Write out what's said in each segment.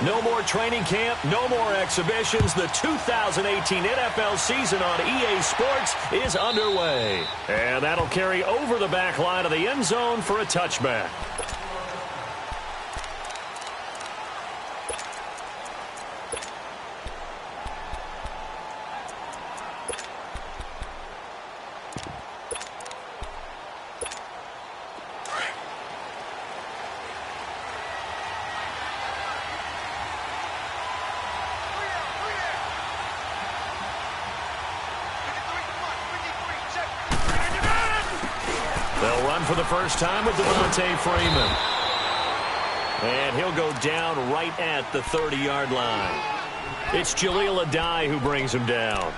No more training camp, no more exhibitions. The 2018 NFL season on EA Sports is underway. And that'll carry over the back line of the end zone for a touchback. They'll run for the first time with Devontae Freeman. And he'll go down right at the 30-yard line. It's Jaleel Adai who brings him down.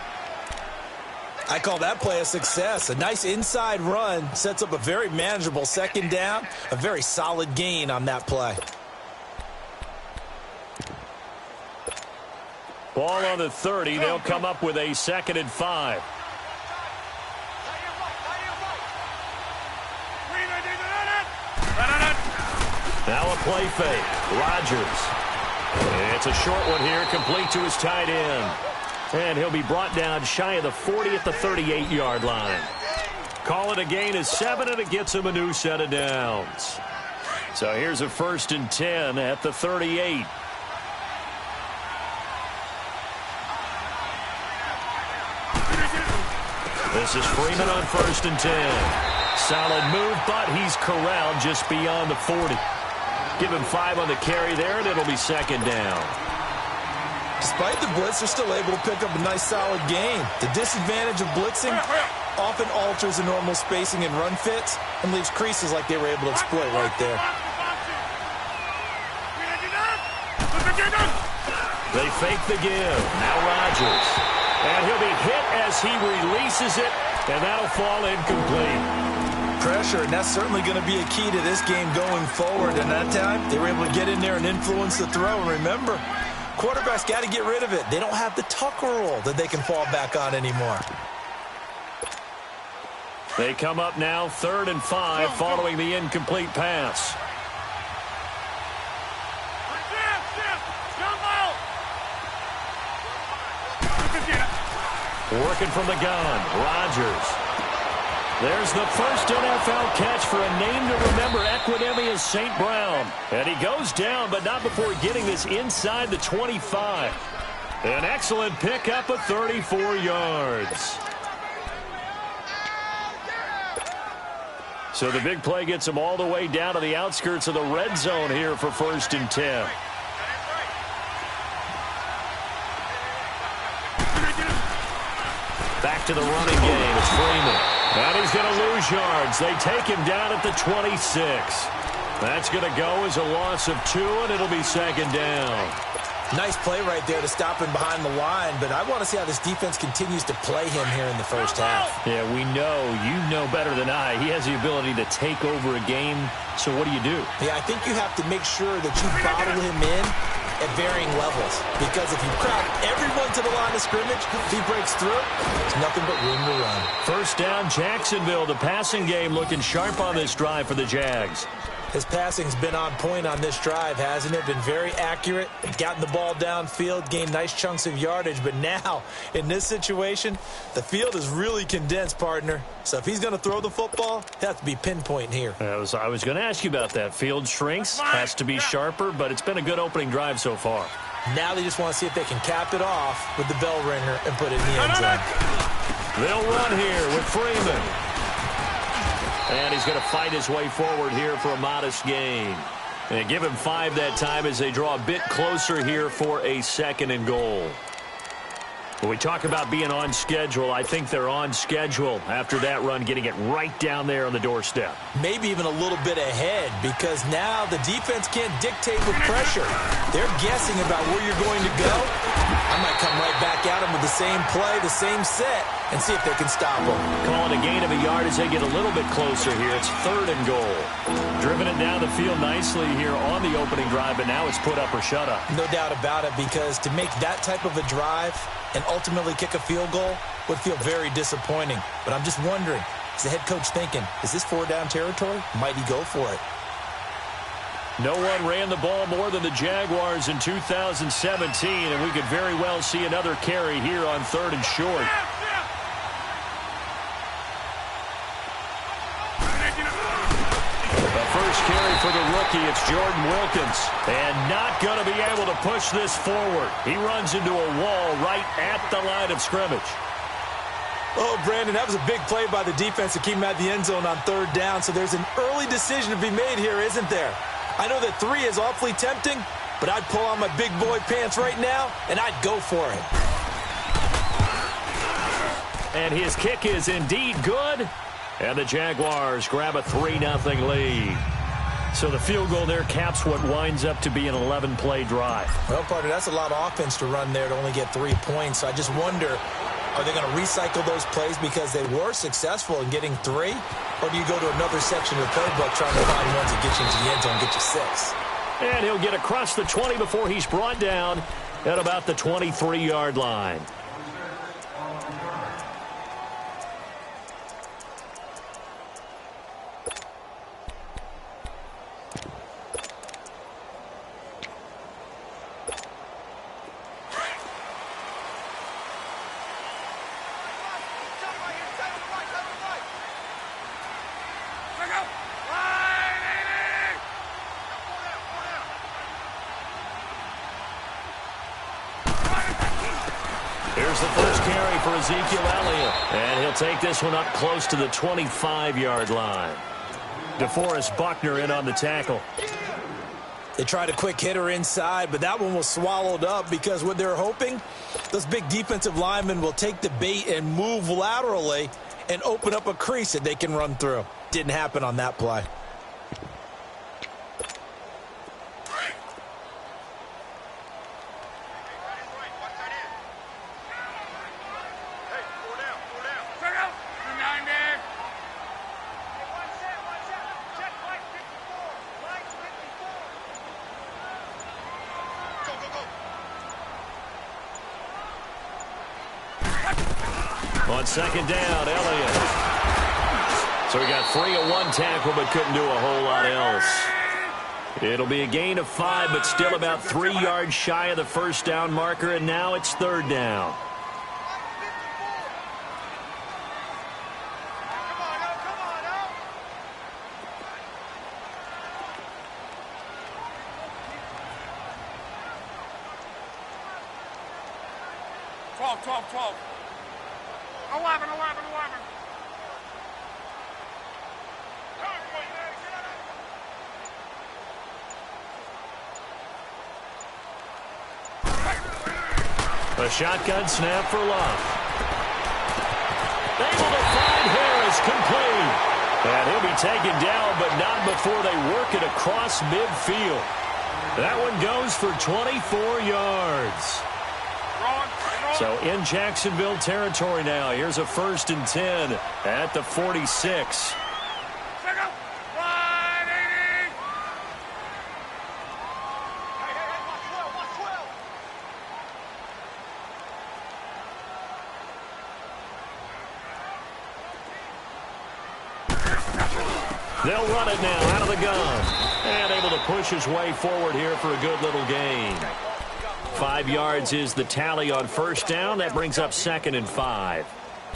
I call that play a success. A nice inside run sets up a very manageable second down. A very solid gain on that play. Ball on the 30. They'll come up with a 2nd and 5. Now a play fake. Rodgers. It's a short one here, complete to his tight end. And he'll be brought down shy of the 40 at the 38-yard line. Call it a gain of 7, and it gets him a new set of downs. So here's a 1st and 10 at the 38. This is Freeman on 1st and 10. Solid move, but he's corralled just beyond the 40. Give him 5 on the carry there, and it'll be 2nd down. Despite the blitz, they're still able to pick up a nice, solid gain. The disadvantage of blitzing often alters the normal spacing and run fits and leaves creases like they were able to exploit right there. They fake the give. Now Rodgers. And he'll be hit as he releases it, and that'll fall incomplete. Pressure, and that's certainly going to be a key to this game going forward. And that time, they were able to get in there and influence the throw. And remember, quarterbacks got to get rid of it. They don't have the Tucker rule that they can fall back on anymore. They come up now 3rd and 5 following the incomplete pass. Working from the gun, Rodgers. There's the first NFL catch for a name to remember, Equinemius St. Brown. And he goes down, but not before getting this inside the 25. An excellent pickup of 34 yards. So the big play gets him all the way down to the outskirts of the red zone here for 1st and 10. Back to the running game. It's Freeman. And he's going to lose yards. They take him down at the 26. That's going to go as a loss of 2, and it'll be 2nd down. Nice play right there to stop him behind the line, but I want to see how this defense continues to play him here in the first half. Yeah, we know. You know better than I. He has the ability to take over a game, so what do you do? Yeah, I think you have to make sure that you bottle him in at varying levels, because if you crowd everyone to the line of scrimmage, if he breaks through, there's nothing but room to run. 1st down, Jacksonville. The passing game looking sharp on this drive for the Jags. His passing's been on point on this drive, hasn't it? Been very accurate, gotten the ball downfield, gained nice chunks of yardage. But now, in this situation, the field is really condensed, partner. So if he's going to throw the football, it has to be pinpoint here. I was going to ask you about that. Field shrinks, has to be sharper, but it's been a good opening drive so far. Now they just want to see if they can cap it off with the bell ringer and put it in the end zone. They'll run here with Freeman. And he's going to fight his way forward here for a modest gain. And give him 5 that time as they draw a bit closer here for a 2nd and goal. When we talk about being on schedule, I think they're on schedule after that run, getting it right down there on the doorstep. Maybe even a little bit ahead, because now the defense can't dictate with pressure. They're guessing about where you're going to go. I might come right back at them with the same play, the same set, and see if they can stop them. Calling a gain of a yard as they get a little bit closer here. It's 3rd and goal. Driven it down the field nicely here on the opening drive, but now it's put up or shut up. No doubt about it, because to make that type of a drive and ultimately kick a field goal would feel very disappointing. But I'm just wondering, is the head coach thinking, is this 4-down territory? Might he go for it? No one ran the ball more than the Jaguars in 2017, and we could very well see another carry here on 3rd and short. The first carry for the rookie, it's Jordan Wilkins, and not going to be able to push this forward. He runs into a wall right at the line of scrimmage. Oh, Brandon, that was a big play by the defense to keep him at the end zone on 3rd down, so there's an early decision to be made here, isn't there? I know that 3 is awfully tempting, but I'd pull on my big boy pants right now, and I'd go for it. And his kick is indeed good, and the Jaguars grab a 3-0 lead. So the field goal there caps what winds up to be an 11-play drive. Well, partner, that's a lot of offense to run there to only get 3 points, so I just wonder, are they going to recycle those plays because they were successful in getting 3? Or do you go to another section of the playbook trying to find ones that get you into the end zone and get you 6? And he'll get across the 20 before he's brought down at about the 23-yard line. Here's the first carry for Ezekiel Elliott. And he'll take this one up close to the 25-yard line. DeForest Buckner in on the tackle. They tried a quick hitter inside, but that one was swallowed up because what they're hoping, those big defensive linemen will take the bait and move laterally and open up a crease that they can run through. Didn't happen on that play. On 2nd down, Elliott. So he got free of 1 tackle but couldn't do a whole lot else. It'll be a gain of 5 but still about 3 yards shy of the first down marker, and now it's 3rd down. A shotgun snap for Love. Able to find Harris, complete. And he'll be taken down, but not before they work it across midfield. That one goes for 24 yards. So in Jacksonville territory now. Here's a 1st and 10 at the 46. They'll run it now out of the gun. And able to push his way forward here for a good little gain. 5 yards is the tally on 1st down. That brings up 2nd and 5.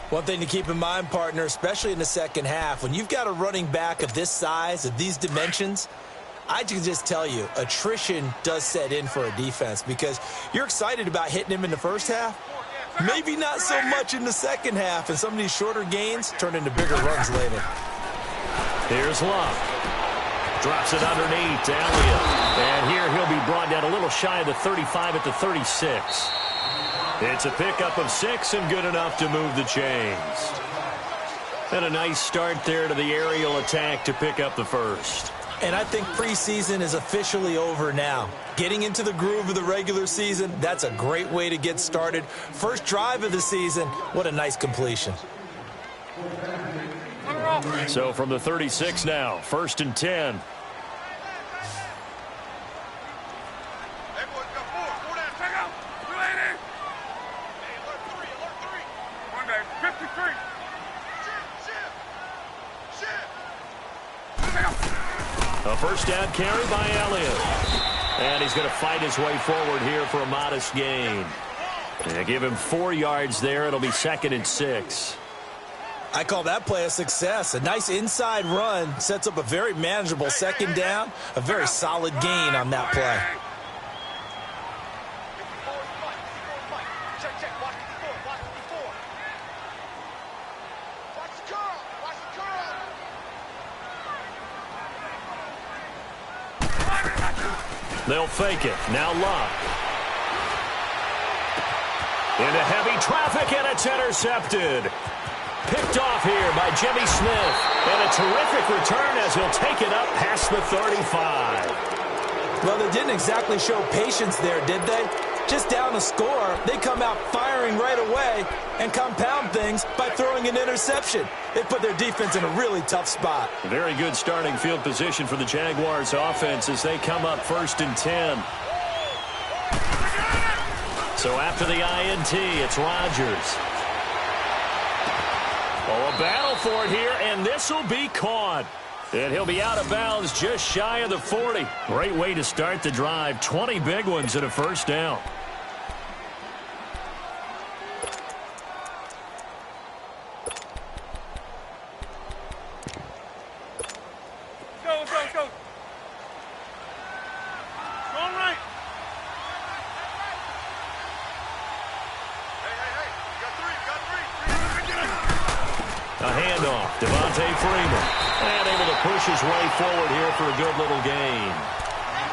One thing to keep in mind, partner, especially in the second half, when you've got a running back of this size, of these dimensions, I can just tell you, attrition does set in for a defense because you're excited about hitting him in the first half. Maybe not so much in the second half, and some of these shorter gains turn into bigger runs later. Here's Love. Drops it underneath to Elliott. And here he'll be brought down a little shy of the 35 at the 36. It's a pickup of 6 and good enough to move the chains. And a nice start there to the aerial attack to pick up the first. And I think preseason is officially over now. Getting into the groove of the regular season, that's a great way to get started. First drive of the season, what a nice completion. So from the 36 now, 1st and 10. A first down carry by Elliott. And he's going to fight his way forward here for a modest gain. They give him 4 yards there. It'll be 2nd and 6. I call that play a success. A nice inside run sets up a very manageable second down. A very solid gain on that play. They'll fake it. Now Luck. Into heavy traffic, and it's intercepted. Picked off here by Jimmy Smith. And a terrific return as he'll take it up past the 35. Well, they didn't exactly show patience there, did they? Just down a score, they come out firing right away and compound things by throwing an interception. They put their defense in a really tough spot. Very good starting field position for the Jaguars offense as they come up 1st and 10. So after the INT, it's Rodgers. Oh, a battle for it here, and this will be caught. And he'll be out of bounds just shy of the 40. Great way to start the drive. 20 big ones and a first down. Go. Going right. Hey. Got three. A handoff. Devontae Freeman. And able to push his way forward here for a good little gain.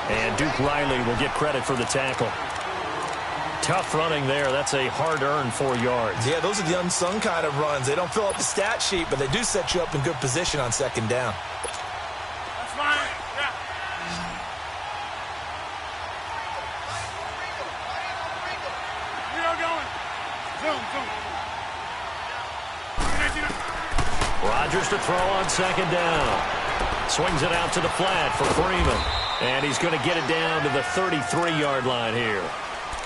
And Duke Riley will get credit for the tackle. Tough running there. That's a hard-earned 4 yards. Yeah, those are the unsung kind of runs. They don't fill up the stat sheet, but they do set you up in good position on second down. That's fine. Yeah. We are going. Zoom. Rodgers to throw on second down. Swings it out to the flat for Freeman. And he's going to get it down to the 33-yard line here.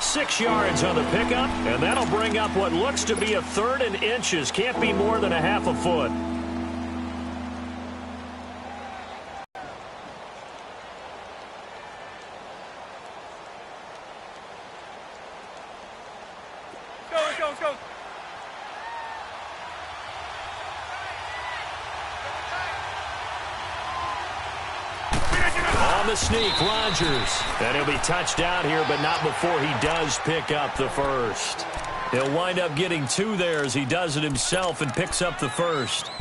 6 yards on the pickup, and that'll bring up what looks to be a 3rd and inches. Can't be more than a half a foot. Let's go. On the sneak, Rodgers. And he'll be touched out here, but not before he does pick up the first. He'll wind up getting 2 there as he does it himself and picks up the first.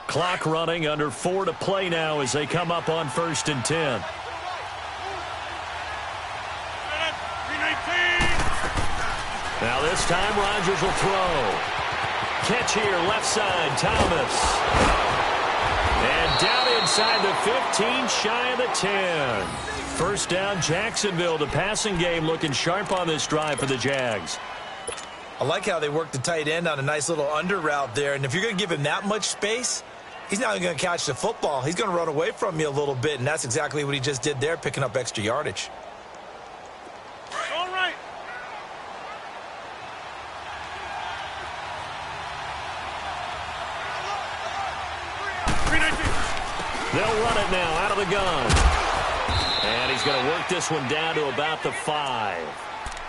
Clock running, under 4 to play now as they come up on 1st and 10. Now this time Rodgers will throw. Catch here, left side, Thomas. And down inside the 15, shy of the 10. First down, Jacksonville. The passing game looking sharp on this drive for the Jags. I like how they work the tight end on a nice little under route there. And if you're going to give him that much space, he's not going to catch the football. He's going to run away from you a little bit, and that's exactly what he just did there, picking up extra yardage. All right. They'll run it now out of the gun. And he's going to work this one down to about the 5.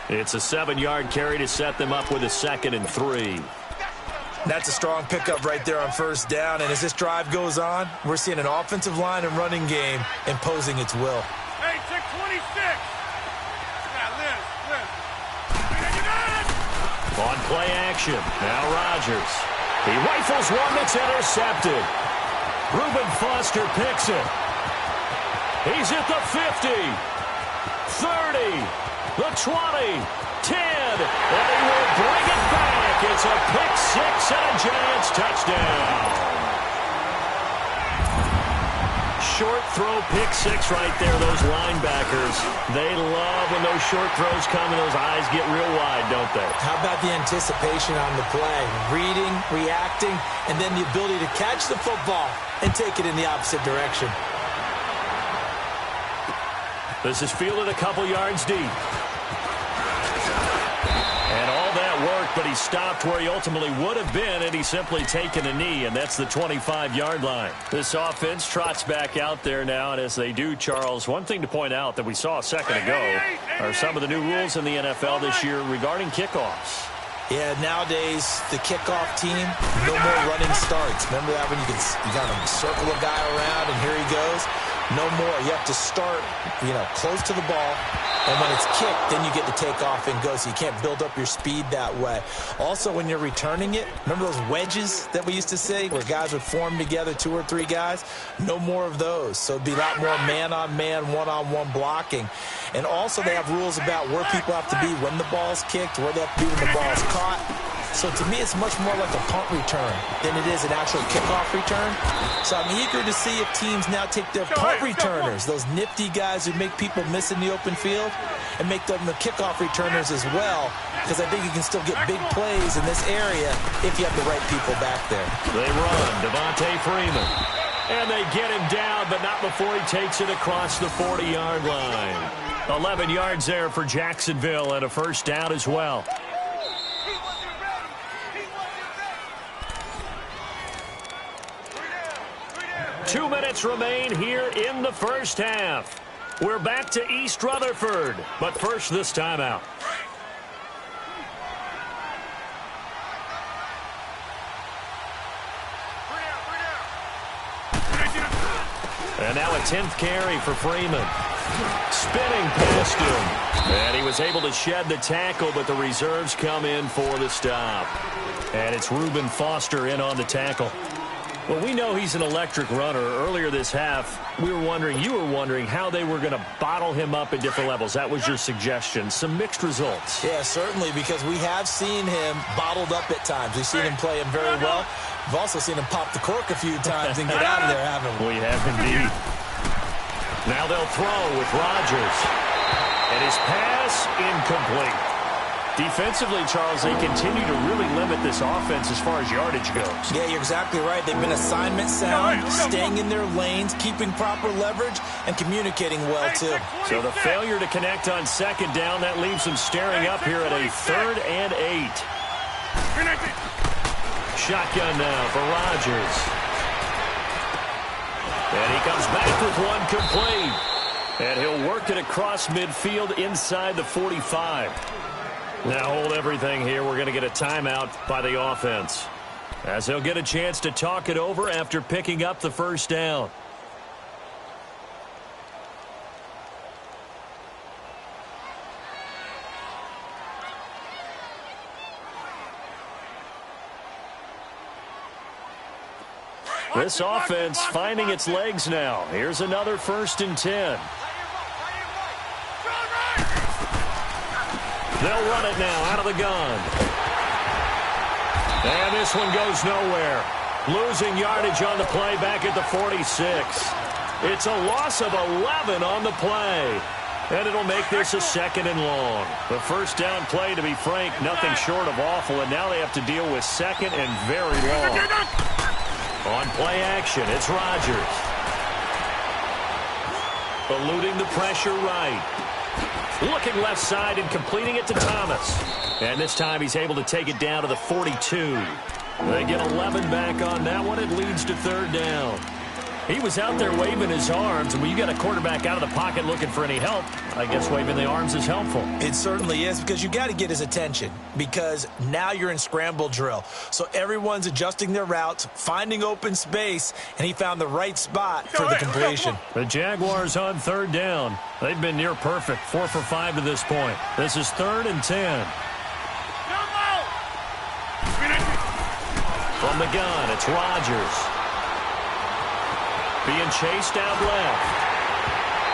It's a 7-yard carry to set them up with a 2nd and 3. That's a strong pickup right there on first down. And as this drive goes on, we're seeing an offensive line and running game imposing its will. Hey, check 26. Yeah, Liz. On play action. Now Rodgers. He rifles one that's intercepted. Reuben Foster picks it. He's at the 50, 30, the 20, 10, and he will bring it back. It's a pick 6 and a Giants touchdown. Short throw, pick 6 right there. Those linebackers, they love when those short throws come and those eyes get real wide, don't they? How about the anticipation on the play? Reading, reacting, and then the ability to catch the football and take it in the opposite direction. This is fielded a couple yards deep. And all that worked, but he stopped where he ultimately would have been, and he's simply taken a knee, and that's the 25-yard line. This offense trots back out there now, and as they do, Charles, one thing to point out that we saw a second ago are some of the new rules in the NFL this year regarding kickoffs. Yeah, nowadays, the kickoff team, no more running starts. Remember that when you got to circle a guy around, and here he goes? No more. You have to start, close to the ball, and when it's kicked, then you get to take off and go, so you can't build up your speed that way. Also, when you're returning it, remember those wedges that we used to say where guys would form together, 2 or 3 guys? No more of those. So it'd be a lot more man-on-man, one-on-one blocking. And also, they have rules about where people have to be when the ball's kicked, where they have to be when the ball's caught. So to me, it's much more like a punt return than it is an actual kickoff return. So I'm eager to see if teams now take their punt returners, those nifty guys who make people miss in the open field, and make them the kickoff returners as well, because I think you can still get big plays in this area if you have the right people back there. They run, Devontae Freeman. And they get him down, but not before he takes it across the 40-yard line. 11 yards there for Jacksonville, and a first down as well. Two minutes remain here in the first half. We're back to East Rutherford, but first this timeout. And now a 10th carry for Freeman. Spinning past him. And he was able to shed the tackle, but the reserves come in for the stop. And it's Reuben Foster in on the tackle. Well, we know he's an electric runner. Earlier this half, you were wondering how they were going to bottle him up at different levels. That was your suggestion. Some mixed results. Yeah, certainly, because we have seen him bottled up at times. We've seen him play him very well. We've also seen him pop the cork a few times and get out of there, haven't we? We have indeed. Now they'll throw with Rodgers. And his pass incomplete. Defensively, Charles, they continue to really limit this offense as far as yardage goes. Yeah, you're exactly right. They've been assignment sound, staying in their lanes, keeping proper leverage, and communicating well, too. So the failure to connect on second down, that leaves them staring up here at a 3rd and 8. Shotgun now for Rodgers. And he comes back with one complete. And he'll work it across midfield inside the 45. Now hold everything here. We're going to get a timeout by the offense, as they'll get a chance to talk it over after picking up the first down. This offense finding its legs now. Here's another 1st and 10. They'll run it now out of the gun. And this one goes nowhere. Losing yardage on the play back at the 46. It's a loss of 11 on the play. And it'll make this a 2nd and long. The first down play, to be frank, nothing short of awful. And now they have to deal with 2nd and very long. On play action, it's Rodgers. Eluding the pressure right. Looking left side and completing it to Thomas. And this time he's able to take it down to the 42. They get 11 back on that one. It leads to 3rd down. He was out there waving his arms, and when you got a quarterback out of the pocket looking for any help, I guess waving the arms is helpful. It certainly is, because you got to get his attention, because now you're in scramble drill. So everyone's adjusting their routes, finding open space, and he found the right spot for the completion. The Jaguars on 3rd down. They've been near perfect, 4 for 5 to this point. This is 3rd and 10. From the gun, it's Rodgers. Being chased out left.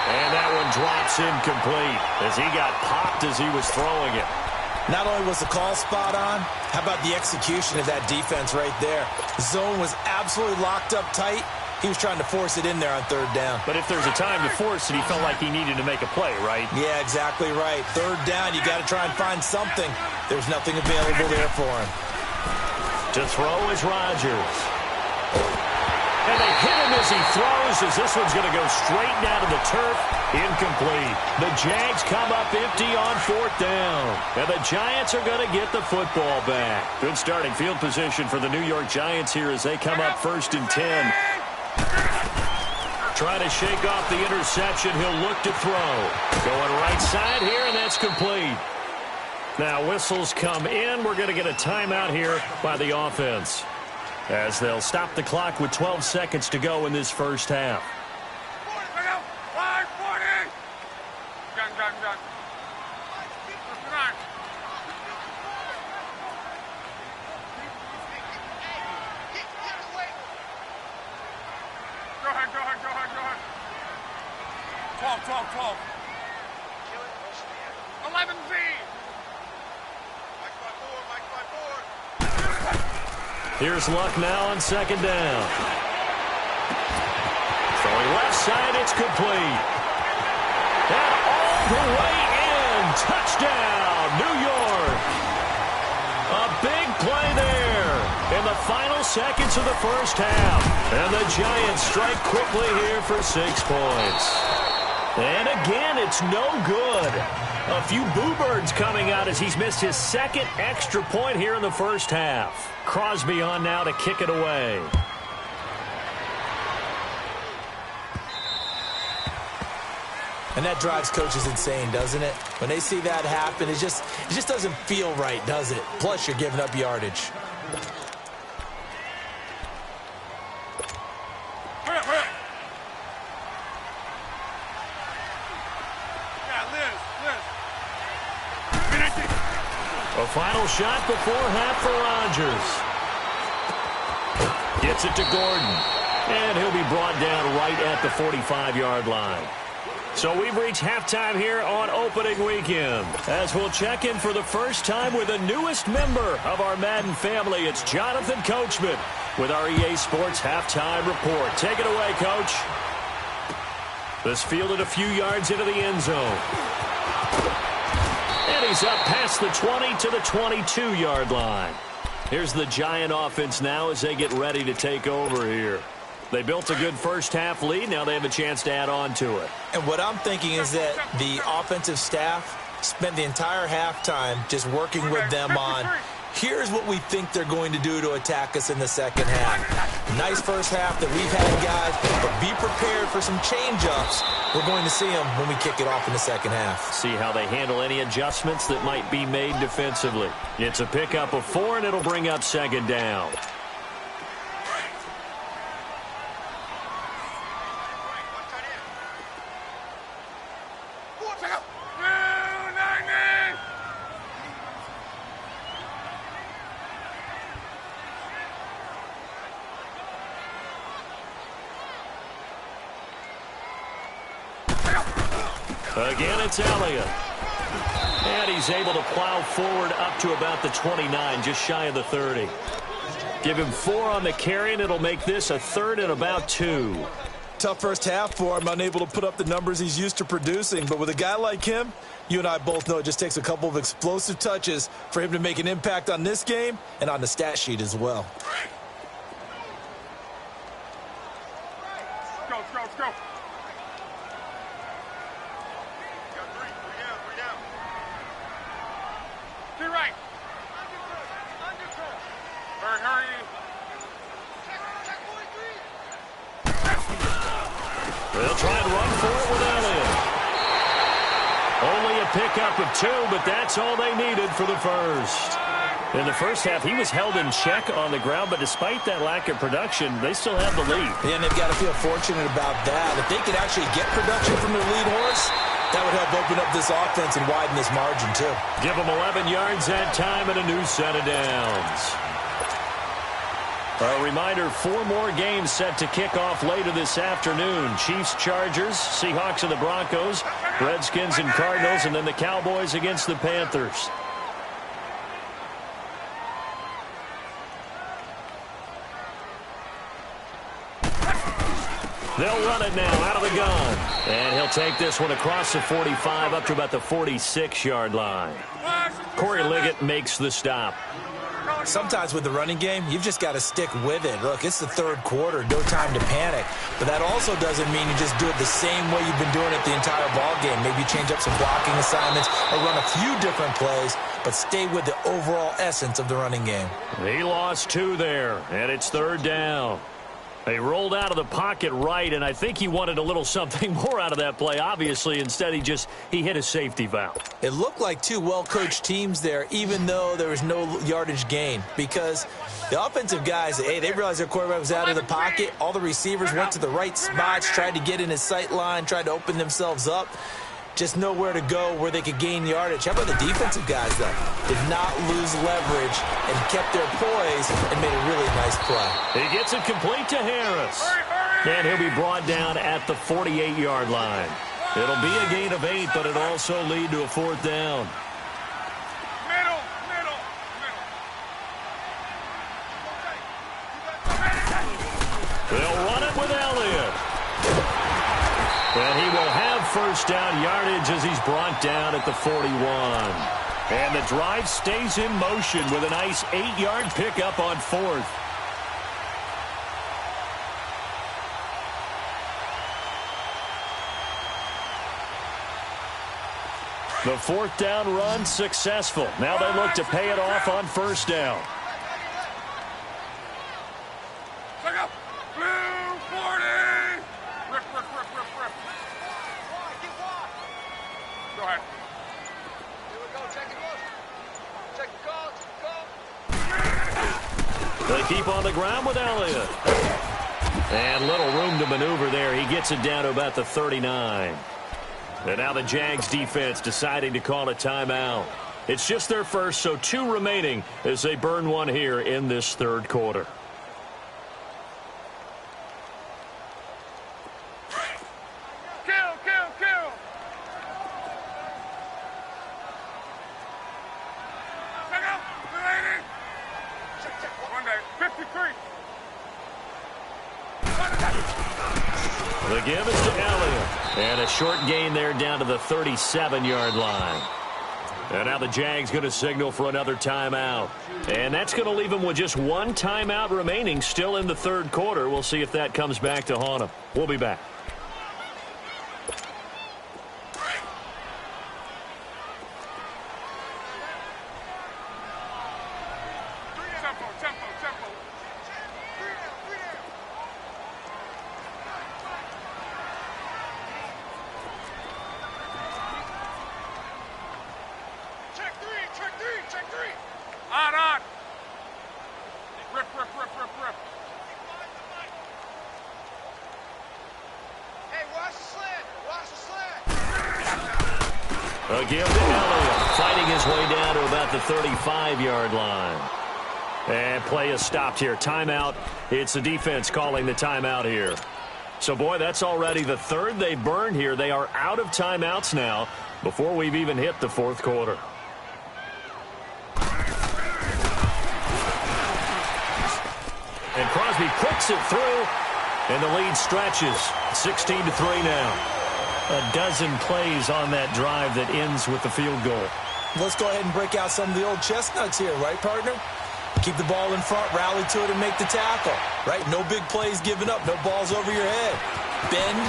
And that one drops incomplete as he got popped as he was throwing it. Not only was the call spot on, how about the execution of that defense right there? The zone was absolutely locked up tight. He was trying to force it in there on 3rd down. But if there's a time to force it, he felt like he needed to make a play, right? Yeah, exactly right. 3rd down, you got to try and find something. There's nothing available there for him. To throw is Rodgers. And they hit him as he throws, as this one's going to go straight down to the turf. Incomplete. The Jags come up empty on 4th down. And the Giants are going to get the football back. Good starting field position for the New York Giants here as they come up 1st and 10. Trying to shake off the interception. He'll look to throw. Going right side here, and that's complete. Now whistles come in. We're going to get a timeout here by the offense, as they'll stop the clock with 12 seconds to go in this first half. 540. Gun. Go ahead. 12. 11Z. Here's Luck now on 2nd down. Throwing left side, it's complete. And all the way in. Touchdown, New York. A big play there in the final seconds of the first half. And the Giants strike quickly here for 6 points. And again, it's no good. A few boo birds coming out as he's missed his 2nd extra point here in the first half. Crosby on now to kick it away. And that drives coaches insane, doesn't it? When they see that happen, it just doesn't feel right, does it? Plus, you're giving up yardage. A final shot before half for Rodgers. Gets it to Gordon. And he'll be brought down right at the 45-yard line. So we've reached halftime here on opening weekend, as we'll check in for the first time with the newest member of our Madden family. It's Jonathan Coachman with our EA Sports Halftime Report. Take it away, Coach. This fielded a few yards into the end zone. And he's up past the 20 to the 22-yard line. Here's the Giant offense now as they get ready to take over here. They built a good first half lead. Now they have a chance to add on to it. And what I'm thinking is that the offensive staff spent the entire halftime just working with them on, here's what we think they're going to do to attack us in the second half. Nice first half that we've had, guys, but be prepared for some change-ups. We're going to see them when we kick it off in the second half. See how they handle any adjustments that might be made defensively. It's a pickup of 4, and it'll bring up 2nd down. Again, it's Elliott. And he's able to plow forward up to about the 29, just shy of the 30. Give him 4 on the carry, and it'll make this a 3rd and about 2. Tough first half for him, unable to put up the numbers he's used to producing. But with a guy like him, you and I both know it just takes a couple of explosive touches for him to make an impact on this game and on the stat sheet as well. Let's go. To your right. Hurry. They'll try and run for it with Elliott. Only a pickup of 2, but that's all they needed for the first. In the first half, he was held in check on the ground, but despite that lack of production, they still have the lead. Yeah, and they've got to feel fortunate about that. If they could actually get production from their lead horse, that would help open up this offense and widen this margin, too. Give them 11 yards that time and a new set of downs. A reminder, 4 more games set to kick off later this afternoon. Chiefs, Chargers, Seahawks and the Broncos, Redskins and Cardinals, and then the Cowboys against the Panthers. They'll run it now out of the gun. And he'll take this one across the 45 up to about the 46-yard line. Corey Liggett makes the stop. Sometimes with the running game, you've just got to stick with it. Look, it's the third quarter, no time to panic. But that also doesn't mean you just do it the same way you've been doing it the entire ball game. Maybe change up some blocking assignments or run a few different plays, but stay with the overall essence of the running game. He lost 2 there, and it's third down. They rolled out of the pocket right, and I think he wanted a little something more out of that play. Obviously, instead he hit a safety valve. It looked like 2 well-coached teams there, even though there was no yardage gain, because the offensive guys, hey, they realized their quarterback was out of the pocket. All the receivers went to the right spots, tried to get in his sight line, tried to open themselves up. Just nowhere to go where they could gain yardage. How about the defensive guys, though? Did not lose leverage and kept their poise and made a really nice play. He gets it complete to Harris. And he'll be brought down at the 48-yard line. It'll be a gain of 8, but it'll also lead to a 4th down. Middle. They'll run it with Elliott. And he will have first down yardage as he's brought down at the 41. And the drive stays in motion with a nice 8-yard pickup on 4th. The 4th down run successful. Now they look to pay it off on first down. Check up. Blue 40. Rip. Go ahead. Here we go. Check the call. They keep on the ground with Elliott. And little room to maneuver there. He gets it down to about the 39. And now the Jags defense deciding to call a timeout. It's just their first, so 2 remaining as they burn 1 here in this third quarter. Kill. Check out. 1 day. 53. The give is to Elliott. And a short gain there down to the 37-yard line. And now the Jags going to signal for another timeout. And that's going to leave them with just 1 timeout remaining still in the third quarter. We'll see if that comes back to haunt them. We'll be back. Tempo. Check three. On. Rip. Hey, watch the slant. A give to Elliott, fighting his way down to about the 35-yard line. And play is stopped here. Timeout. It's the defense calling the timeout here. So, boy, that's already the 3rd they've burned here. They are out of timeouts now before we've even hit the 4th quarter. And Crosby puts it through, and the lead stretches. 16-3 now. A dozen plays on that drive that ends with the field goal. Let's go ahead and break out some of the old chestnuts here, right, partner? Keep the ball in front, rally to it, and make the tackle, right? No big plays given up, no balls over your head. Bend,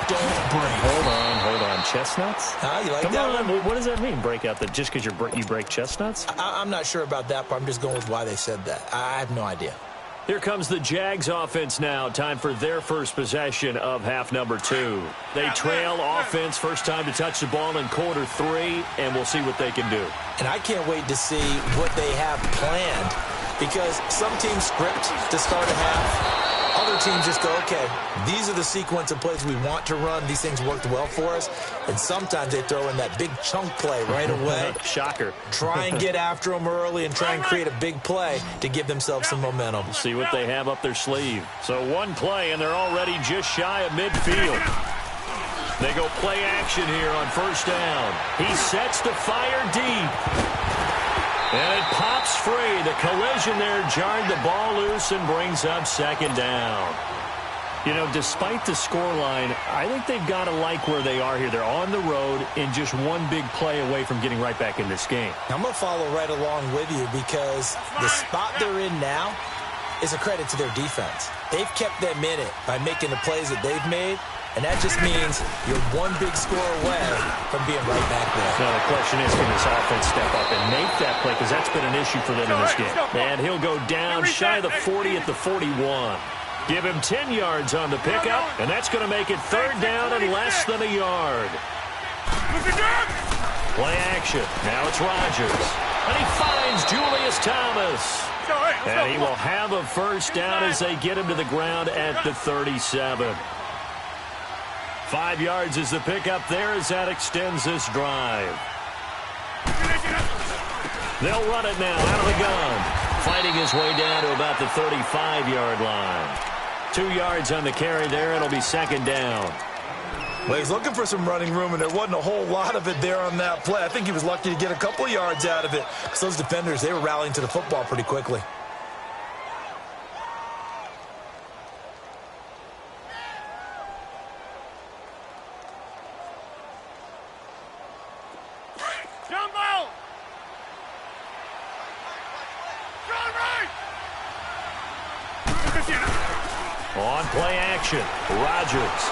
don't break. Hold on. Chestnuts? You like Come that on. one? What does that mean, break out? Just because you break chestnuts? I'm not sure about that, but I'm just going with why they said that. I have no idea. Here comes the Jags offense now. Time for their first possession of half number 2. They trail offense, first time to touch the ball in quarter 3, and we'll see what they can do. And I can't wait to see what they have planned, because some teams script to start a half. Other teams just go, okay, these are the sequence of plays we want to run. These things worked well for us. And sometimes they throw in that big chunk play right away. Shocker. Try and get after them early and try and create a big play to give themselves some momentum. See what they have up their sleeve. So 1 play, and they're already just shy of midfield. They go play action here on first down. He sets to fire deep. And it pops free. The collision there jarred the ball loose and brings up second down. You know, despite the scoreline, I think they've got to like where they are here. They're on the road and just one big play away from getting right back in this game. I'm going to follow right along with you because the spot they're in now is a credit to their defense. They've kept them in it by making the plays that they've made, and that just means you're one big score away from being right back there. Now the question is, can this offense step up and make that play? Because that's been an issue for them in this game. And he'll go down shy of the 40 at the 41. Give him 10 yards on the pickup, and that's going to make it third down and less than a yard. Play action. Now it's Rodgers. And he finds Julius Thomas. And he will have a first down as they get him to the ground at the 37. 5 yards is the pickup there as that extends this drive. They'll run it now out of the gun. Fighting his way down to about the 35-yard line. 2 yards on the carry there. It'll be second down. Well, he's looking for some running room, and there wasn't a whole lot of it there on that play. I think he was lucky to get a couple of yards out of it. Because those defenders, they were rallying to the football pretty quickly. On play action, Rodgers.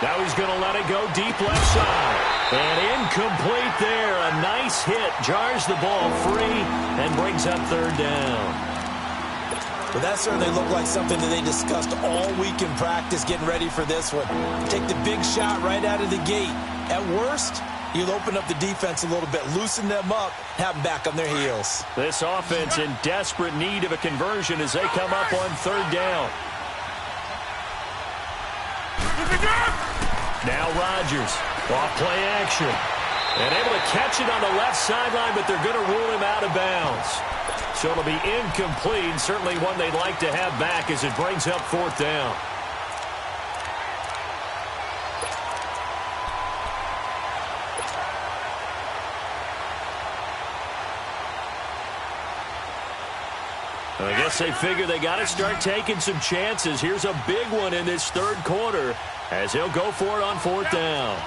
Now he's going to let it go deep left side. And incomplete there. A nice hit. Jars the ball free and brings up third down. Well, that certainly looked like something that they discussed all week in practice getting ready for this one. Take the big shot right out of the gate. At worst, you'll open up the defense a little bit, loosen them up, have them back on their heels. This offense in desperate need of a conversion as they come up on third down. Now Rodgers, off play action. And able to catch it on the left sideline, but they're going to rule him out of bounds. So it'll be incomplete, certainly one they'd like to have back as it brings up fourth down. I guess they figure they got to start taking some chances. Here's a big one in this third quarter as he'll go for it on fourth down.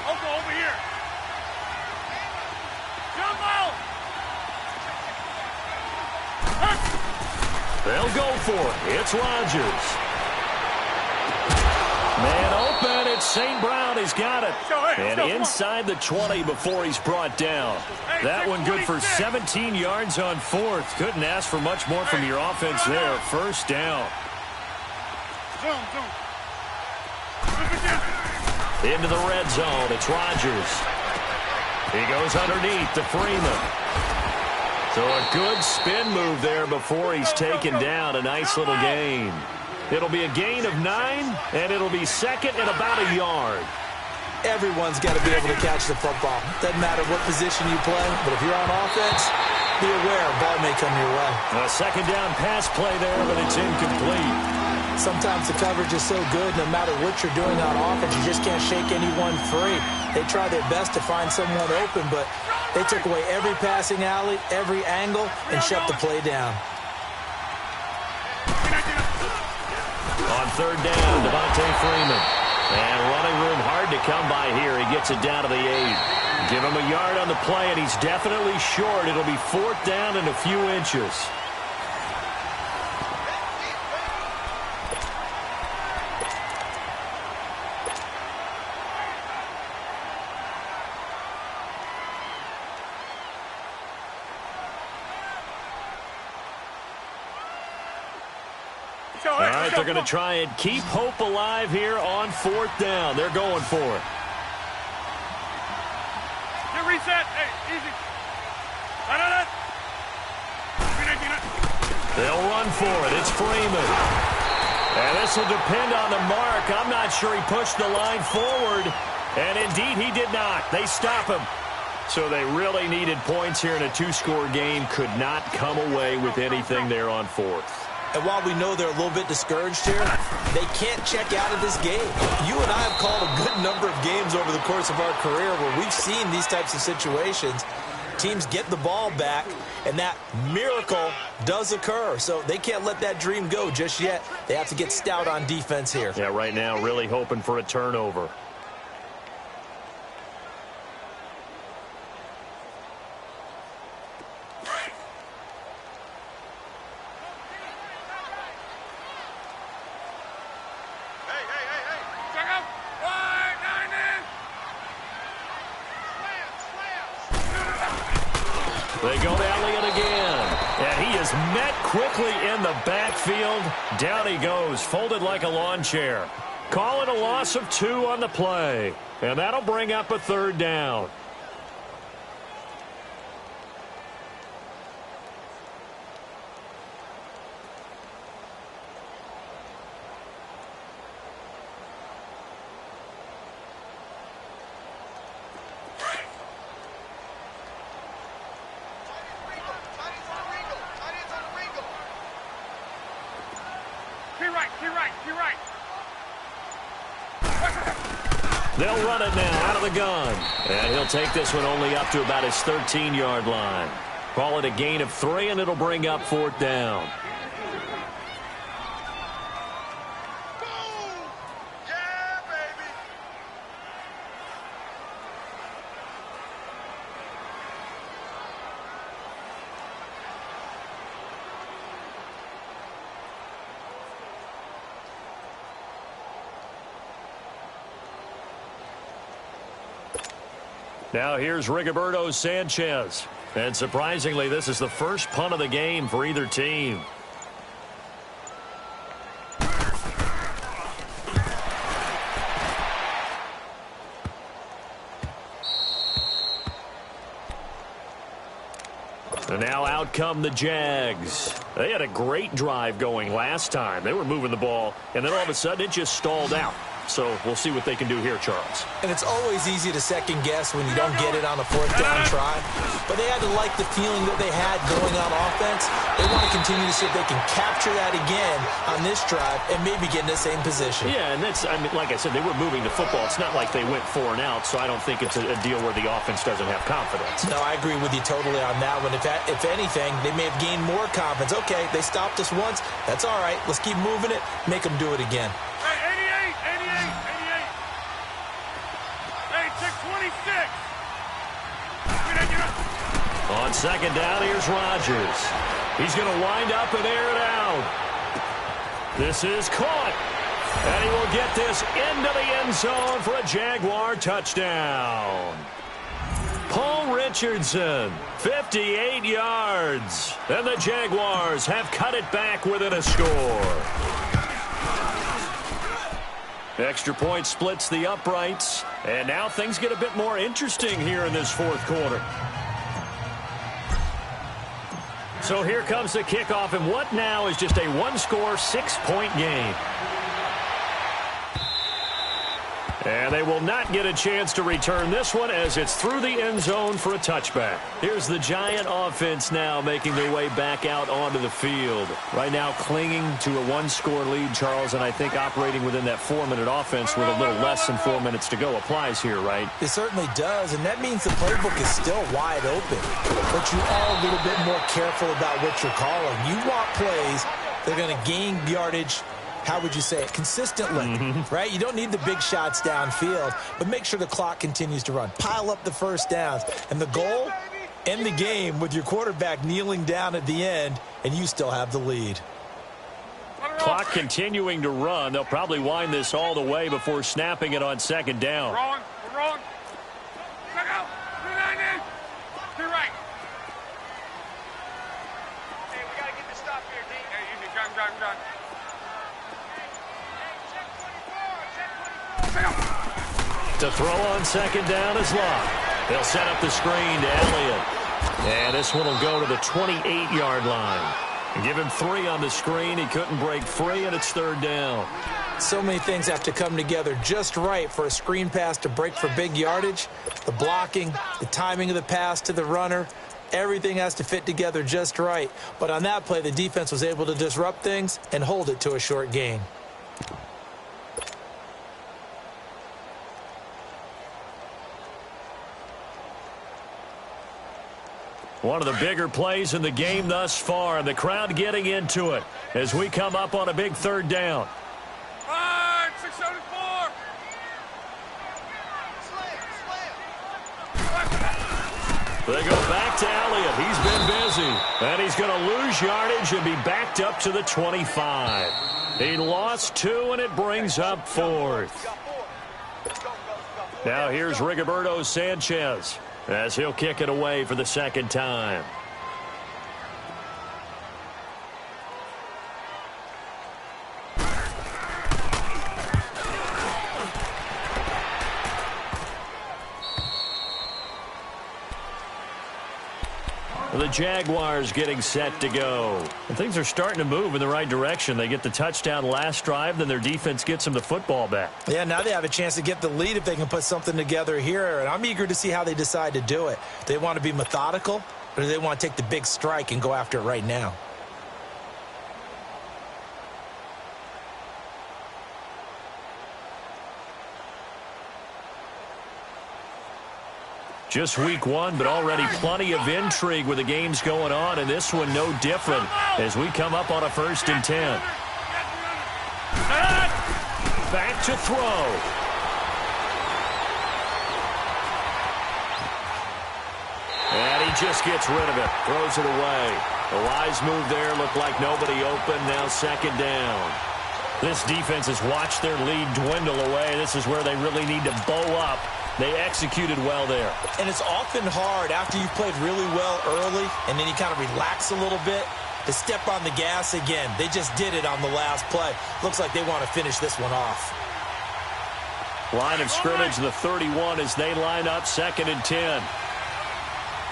Over here. Jump out. They'll go for it. It's Rodgers. Man open. It's St. Brown. He's got it. And inside the 20 before he's brought down. That one good for 17 yards on fourth. Couldn't ask for much more from your offense there. First down. Into the red zone. It's Rodgers. He goes underneath to Freeman. So a good spin move there before he's taken down. A nice little gain. It'll be a gain of 9, and it'll be second and about a yard. Everyone's got to be able to catch the football. Doesn't matter what position you play, but if you're on offense, be aware a ball may come your way. A second down pass play there, but it's incomplete. Sometimes the coverage is so good, no matter what you're doing on offense, you just can't shake anyone free. They try their best to find someone open, but they took away every passing alley, every angle, and shut the play down. On third down, Devontae Freeman. And running room hard to come by here. He gets it down to the 8. Give him a yard on the play, and he's definitely short. It'll be fourth down and a few inches. All right, they're going to try and keep hope alive here on fourth down. They're going for it. Get reset. Hey, easy. They'll run for it. It's Freeman. And this will depend on the mark. I'm not sure he pushed the line forward. And indeed, he did not. They stop him. So they really needed points here in a two-score game. Could not come away with anything there on fourth. And while we know they're a little bit discouraged here, they can't check out of this game. You and I have called a good number of games over the course of our career where we've seen these types of situations. teams get the ball back, and that miracle does occur. So they can't let that dream go just yet. They have to get stout on defense here. Yeah, right now really hoping for a turnover. They go to Elliott again, and he is met quickly in the backfield. Down he goes, folded like a lawn chair. Call it a loss of 2 on the play, and that'll bring up a 3rd down. They'll run it now out of the gun. And he'll take this one only up to about his 13-yard line. Call it a gain of 3, and it'll bring up 4th down. Yeah, baby. Now here's Rigoberto Sanchez. And surprisingly, this is the first punt of the game for either team. And now out come the Jags. They had a great drive going last time. They were moving the ball, and then all of a sudden it just stalled out. So we'll see what they can do here, Charles. And it's always easy to second guess when you don't get it on a 4th down try. But they had to like the feeling that they had going on offense. They want to continue to see if they can capture that again on this drive and maybe get in the same position. Yeah, and that's, I mean, like I said, they were moving the football. It's not like they went 4 and out, so I don't think it's a deal where the offense doesn't have confidence. No, I agree with you totally on that one. If anything, they may have gained more confidence. Okay, they stopped us once. That's all right. Let's keep moving it. Make them do it again. On 2nd down, here's Rodgers. He's going to wind up and air it out. This is caught. And he will get this into the end zone for a Jaguar touchdown. Paul Richardson, 58 yards. And the Jaguars have cut it back within a score. Extra point splits the uprights. And now things get a bit more interesting here in this 4th quarter. So here comes the kickoff, and what now is just a 1-score, 6-point game. And they will not get a chance to return this one as it's through the end zone for a touchback. Here's the Giant offense now making their way back out onto the field. Right now clinging to a 1-score lead, Charles, and I think operating within that 4-minute offense with a little less than 4 minutes to go applies here, right? It certainly does, and that means the playbook is still wide open. But you are a little bit more careful about what you're calling. You want plays that are going to gain yardage, how would you say it, consistently, right? You don't need the big shots downfield, but make sure the clock continues to run. Pile up the first downs. And the goal, end the game with your quarterback kneeling down at the end, and you still have the lead. Clock continuing to run. They'll probably wind this all the way before snapping it on 2nd down. Wrong. We're wrong. Check out. 290. To right. Hey, we got to get this stop here, D. Hey, easy. Gun. To throw on 2nd down is Locke. They'll set up the screen to Elliott. And this one will go to the 28-yard line. Give him 3 on the screen. He couldn't break free, and it's 3rd down. So many things have to come together just right for a screen pass to break for big yardage. The blocking, the timing of the pass to the runner, everything has to fit together just right. But on that play, the defense was able to disrupt things and hold it to a short gain. One of the bigger plays in the game thus far, and the crowd getting into it as we come up on a big third down. 674. They go back to Elliott. He's been busy. And he's going to lose yardage and be backed up to the 25. He lost 2, and it brings up 4th. Now here's Rigoberto Sanchez as he'll kick it away for the second time. The Jaguars getting set to go. And things are starting to move in the right direction. They get the touchdown last drive, then their defense gets them the football back. Yeah, now they have a chance to get the lead if they can put something together here. And I'm eager to see how they decide to do it. They want to be methodical, or do they want to take the big strike and go after it right now? Just week 1, but already plenty of intrigue with the games going on, and this one no different as we come up on a 1st and 10. Back to throw. And he just gets rid of it, throws it away. A wise move there, looked like nobody open, now 2nd down. This defense has watched their lead dwindle away. This is where they really need to bow up. They executed well there. And it's often hard after you've played really well early and then you kind of relax a little bit to step on the gas again. They just did it on the last play. Looks like they want to finish this one off. Line of scrimmage, the 31 as they line up 2nd and 10.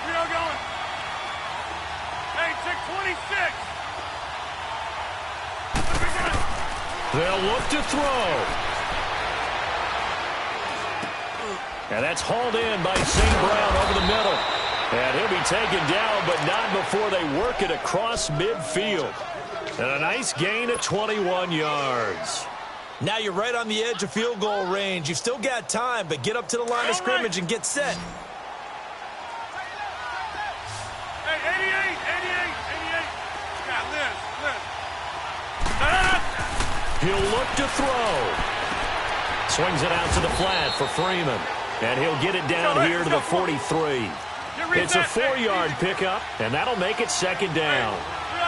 We are going. Hey, 626. They'll look to throw. And that's hauled in by St. Brown over the middle. And he'll be taken down, but not before they work it across midfield. And a nice gain of 21 yards. Now you're right on the edge of field goal range. You've still got time, but get up to the line of scrimmage and get set. Hey, 88. Got this. He'll look to throw. Swings it out to the flat for Freeman. And he'll get it down here to the 43. It's a 4-yard pickup, and that'll make it 2nd down.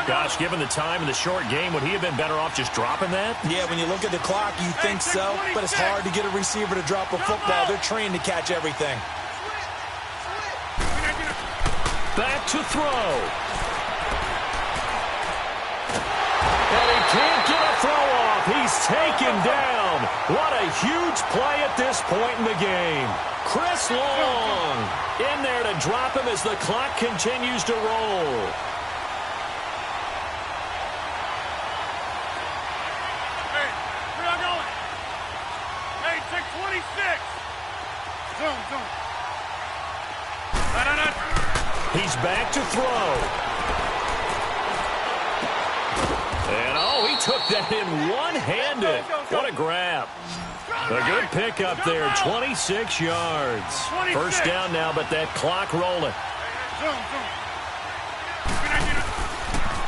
Gosh, given the time in the short game, would he have been better off just dropping that? Yeah, when you look at the clock, you think so, but it's hard to get a receiver to drop a football. They're trained to catch everything. Back to throw. And he can't get a throw off. He's taken down. What a huge play at this point in the game. Chris Long in there to drop him as the clock continues to roll. Hey, we are going. Hey, 626. Zoom. He's back to throw. And, oh, he took that in one-handed. What a grab. A good pickup there, 26 yards. 1st down now, but that clock rolling.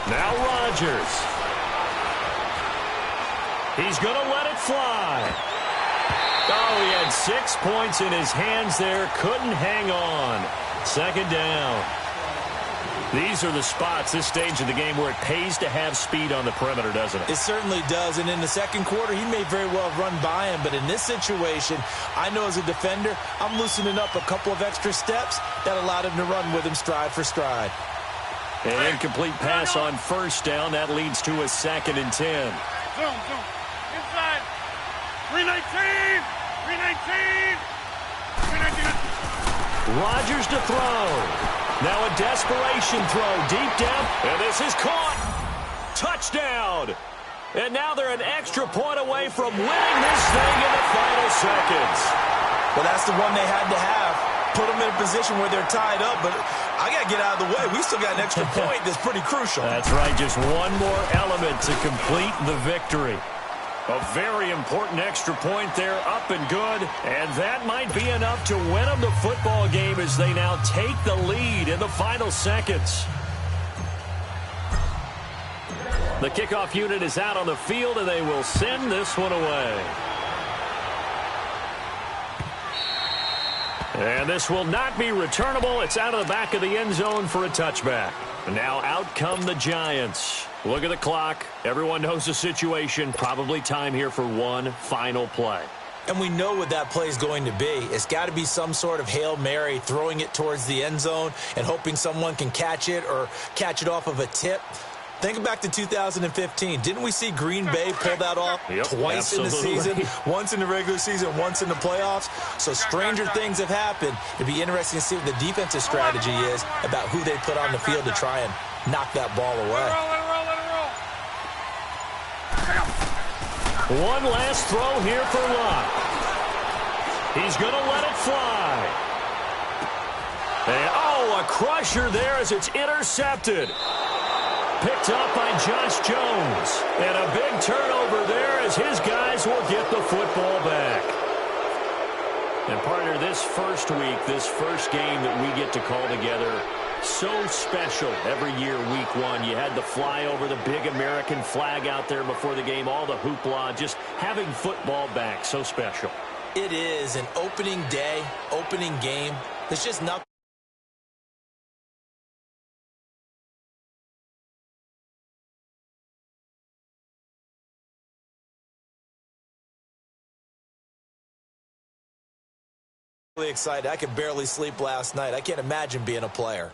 Now Rodgers. He's going to let it fly. Oh, he had 6 points in his hands there. Couldn't hang on. 2nd down. These are the spots, this stage of the game, where it pays to have speed on the perimeter, doesn't it? It certainly does, and in the 2nd quarter, he may very well run by him, but in this situation, I know as a defender, I'm loosening up a couple of extra steps that allowed him to run with him stride for stride. An incomplete pass on 1st down. That leads to a 2nd and 10. Zoom. Inside. 319. Rodgers to throw. Now a desperation throw deep down, and this is caught. Touchdown. And now they're an extra point away from winning this thing in the final seconds. Well, that's the one they had to have. Put them in a position where they're tied up, but I got to get out of the way. We still got an extra point that's pretty crucial. That's right, just one more element to complete the victory. A very important extra point there, up and good. And that might be enough to win them the football game as they now take the lead in the final seconds. The kickoff unit is out on the field, and they will send this one away. And this will not be returnable. It's out of the back of the end zone for a touchback. And now out come the Giants. Look at the clock. Everyone knows the situation. Probably time here for one final play. And we know what that play is going to be. It's got to be some sort of Hail Mary, throwing it towards the end zone and hoping someone can catch it or catch it off of a tip. Think back to 2015. Didn't we see Green Bay pull that off twice in the season? Once in the regular season, once in the playoffs. So stranger things have happened. It'd be interesting to see what the defensive strategy is about who they put on the field to try and knock that ball away. One last throw here for Locke. He's going to let it fly. And, a crusher there as it's intercepted. Picked up by Josh Jones. And a big turnover there as his guys will get the football back. And, partner, this first week, this first game that we get to call together, so special every year, week one. You had the flyover, the big American flag out there before the game, all the hoopla, just having football back, so special. It is an opening day, opening game. There's just nothing. Really excited. I could barely sleep last night. I can't imagine being a player.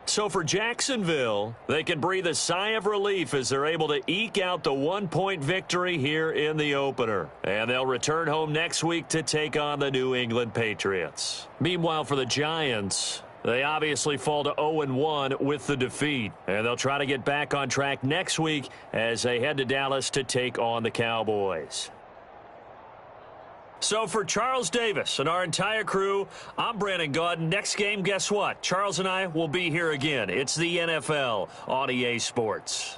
So for Jacksonville, they can breathe a sigh of relief as they're able to eke out the one-point victory here in the opener. And they'll return home next week to take on the New England Patriots. Meanwhile, for the Giants, they obviously fall to 0-1 with the defeat. And they'll try to get back on track next week as they head to Dallas to take on the Cowboys. So for Charles Davis and our entire crew, I'm Brandon Gaudin. Next game, guess what? Charles and I will be here again. It's the NFL on EA Sports.